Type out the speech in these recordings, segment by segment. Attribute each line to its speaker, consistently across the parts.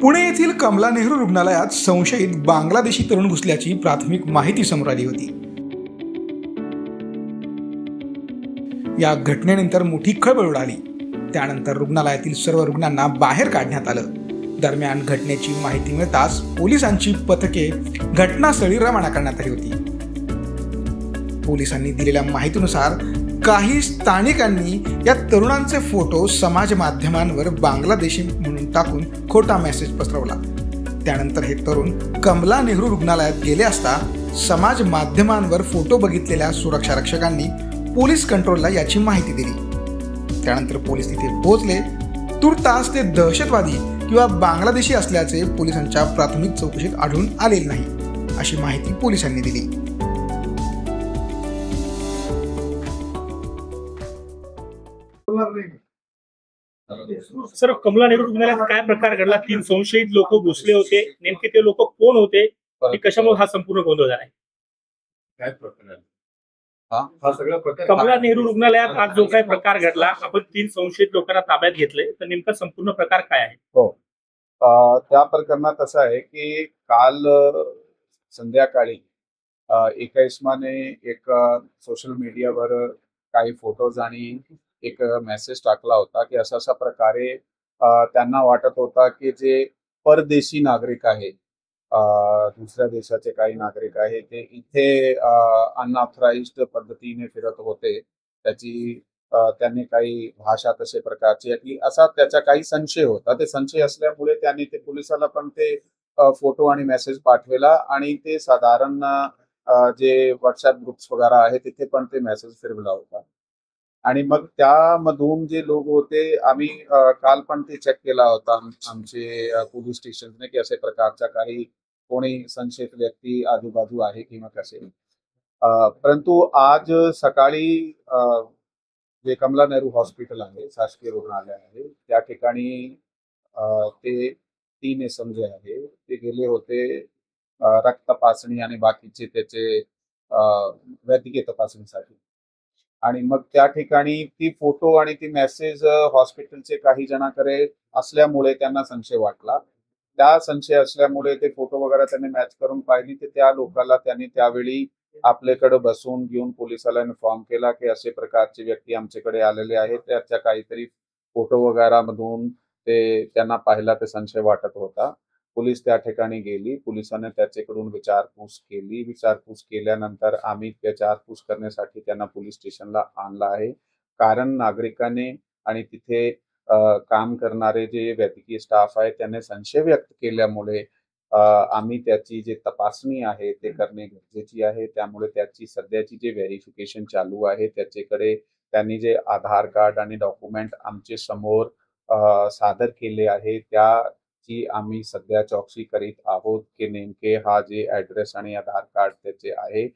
Speaker 1: पुणे येथील कमला नेहरू रुग्णालयात संशयित बांगलादेशी तरुण घुसल्याची प्राथमिक माहिती समोर आली होती। या घटनेनंतर मोठी खळबळ उडाली। त्यानंतर रुग्णालयातील सर्व रुग्णांना बाहेर काढण्यात आलं। दरम्यान घटनेची माहिती मिळताच पोलिसांची पथके घटनास्थळी रवाना करण्यात आली होती। पोलिसांनी दिलेल्या माहितीनुसार काही स्थानिकांनी या तरुणांचे फोटो समाज माध्यमांवर बांगलादेशी म्हणून टाकून खोटा मेसेज पसरवला। त्यानंतर हे तरुण कमला नेहरू रुग्णालयात गेले असता समाज माध्यमांवर फोटो बघितलेल्या सुरक्षा रक्षकांनी पोलीस कंट्रोलला याची माहिती दिली। त्यानंतर पोलीस तिथे पोहोचले। तुर्तास ते दहशतवादी किंवा बांगलादेशी असल्याचे पोलिसांच्या प्राथमिक चौकशीत आढळून आलेले नाही, अशी माहिती पोलिसांनी दिली।
Speaker 2: सर, कमला नेहरू रुग्णालयात काय प्रकार घडला? 3 संशयित लोक घुसले होते, नेमके ते लोक कोण होते आणि कशामुळे हा संपूर्ण गोंधळ झाला?
Speaker 3: काय प्रकार हा सगळा प्रकार
Speaker 2: कमला नेहरू रुग्णालयात आज जो काय प्रकार घडला, आपण 3 संशयित लोकांना ताब्यात घेतले, तर नेमका संपूर्ण प्रकार काय आहे?
Speaker 3: हो, त्या प्रकरणात असं आहे की काल संध्याकाळी एका इसमाने एक सोशल मीडियावर काही फोटोज आणि एक मेसेज टाकला होता की अशा प्रकारे त्यांना वाटत होता की जे परदेशी नागरिक आहे, दुसऱ्या देशाचे काही नागरिक आहे, ते इथे अनऑथराइज्ड पद्धतीने फिरत होते। त्यांनी काही भाषा तसे प्रकारची की असा त्याचा काही संशय होता। ते संशय असल्यामुळे त्यांनी ते पोलिसाला पण ते फोटो आणि मेसेज पाठवला आणि ते साधारण जे व्हॉट्सअप ग्रुप्स वगैरे आहे तिथे पण ते मेसेज फिरवला होता। आणि मग त्यामधून जे लोक होते, आम्ही काल पण ते चेक केला होता आमचे पोलीस स्टेशनने की अशा प्रकारचा काही कोणी संशयित व्यक्ती आजूबाजू आहे किंवा कसे। परंतु आज सकाळी जे कमला नेहरू हॉस्पिटल आहे, शासकीय रुग्णालय आहे, त्या ठिकाणी ते 3 इसम जे आहे ते गेले होते रक्त तपासणी आणि बाकीचे त्याचे वैद्यकीय तपासणीसाठी। आणि मग त्या ठिकाणी ती फोटो आणि ती मेसेज हॉस्पिटलचे काही जणांकडे असल्यामुळे त्यांना संशय वाटला। त्या संशय असल्यामुळे ते फोटो वगैरे त्यांनी मॅच करून पाहिली, तर त्या लोकांना त्यांनी त्यावेळी आपल्याकडे बसवून घेऊन पोलिसाला इन्फॉर्म केला की असे प्रकारचे व्यक्ती आमच्याकडे आलेले आहेत, त्याच्या काहीतरी फोटो वगैरे मधून ते त्यांना पाहिला ते संशय वाटत होता। पोलीस त्या ठिकाणी गेली, पोलिसांनी त्याच्याकडून विचारपूस केली। विचारपूस केल्यानंतर आम्ही विचारपूस करण्यासाठी त्यांना पोलीस स्टेशनला आणलं आहे, कारण नागरिकांनी आणि तिथे काम करणारे जे वैद्यकीय स्टाफ आहे त्यांनी संशय व्यक्त केल्यामुळे आम्ही त्याची जे तपासणी आहे ते करणे गरजेची आहे। त्यामुळे त्याची सध्याची जे व्हेरिफिकेशन चालू आहे त्याच्याकडे त्यांनी जे आधार कार्ड आणि डॉक्युमेंट आमचे समोर सादर केले आहे त्याची आम्ही सध्या चौकशी करीत आहोत की नेमके हा जे ऍड्रेस आणि आधार कार्ड त्याचे आहे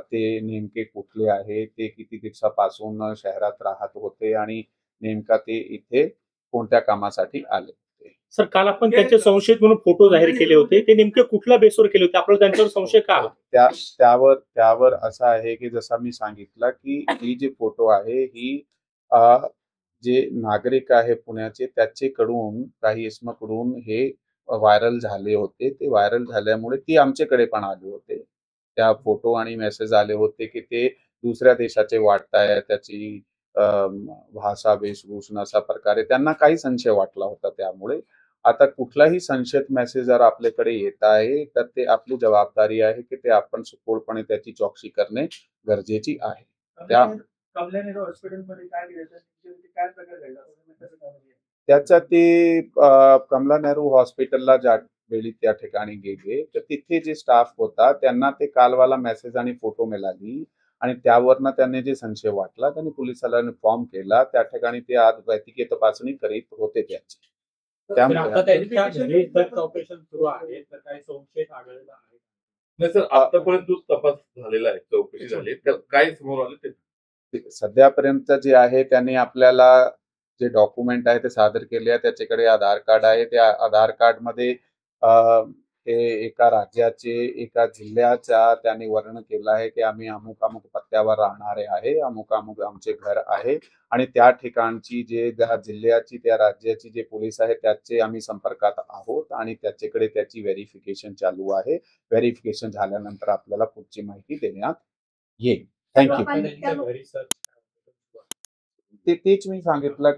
Speaker 3: ते नेमके कुठले आहे, ते किती दिवसापासून शहरात राहत होते आणि नेमका ते इथे कोणत्या कामासाठी आले होते।
Speaker 2: सर, काल आपण त्यांचे संशयित म्हणून फोटो जाहीर केले होते, ते नेमके कुठल्या बेसवर केले होते? आपल्याला त्यांच्यावर संशय का आला?
Speaker 3: त्यावर असं आहे की जसं मी सांगितलं की ही जी फोटो आहे ही जे नागरिक आहे पुण्याचे त्याच्याकडून काही इसमाकडून हे व्हायरल झाले होते। ते व्हायरल झाल्यामुळे ती आमच्याकडे पण आले होते। त्या फोटो आणि मेसेज आले होते की ते दुसऱ्या देशाचे वाटताय, त्याची भाषा वेशभूषा अशा प्रकारे त्यांना काही संशय वाटला होता। त्यामुळे आता कुठलाही संशयित मेसेज जर आपल्याकडे येत आहे तर ते आपली जबाबदारी आहे की ते आपण सखोलपणे त्याची चौकशी करणे गरजेची आहे।
Speaker 2: कमला नेहरू हॉस्पिटलमध्ये काय प्रकार घडला?
Speaker 3: त्याच्या ते कमला नेहरू हॉस्पिटलला ज्या वेळी त्या ठिकाणी गेले तर तिथे जे स्टाफ होता त्यांना ते कालवाला मेसेज आणि फोटो मिळाली आणि त्यावरनं त्यांनी जे संशय वाटला त्यांनी पोलिसाला इन्फॉर्म केला। त्या ठिकाणी ते आज वैद्यकीय तपासणी करीत होते त्याची।
Speaker 2: ऑपरेशन सुरू आहे, तर काही संशय आढळला आहे?
Speaker 4: नाही सर, आतापर्यंत जो तपास झालेला आहे, चौकशी झाली, तर काय समोर आले ते
Speaker 3: सध्यापर्यंत जे आहे त्यांनी आपल्याला जे डॉक्युमेंट आहे ते सादर केले आहे। त्याच्याकडे आधार कार्ड आहे, त्या आधार कार्ड मध्ये ते एका राज्याचे, एका जिल्ह्याचा त्यांनी वर्णन केलं आहे की आम्ही अमुक अमुक पत्त्यावर राहणारे आहे, अमुक अमुक आमचे घर आहे आणि त्या ठिकाणची जे त्या जिल्ह्याची, त्या राज्याची जे पोलीस आहे त्याचे आम्ही संपर्कात आहोत आणि त्याच्याकडे त्याची व्हेरिफिकेशन चालू आहे. व्हेरिफिकेशन झाल्यानंतर आपल्याला पुढची माहिती देण्यात येईल. थँक्यू. तेच मी सांगितलं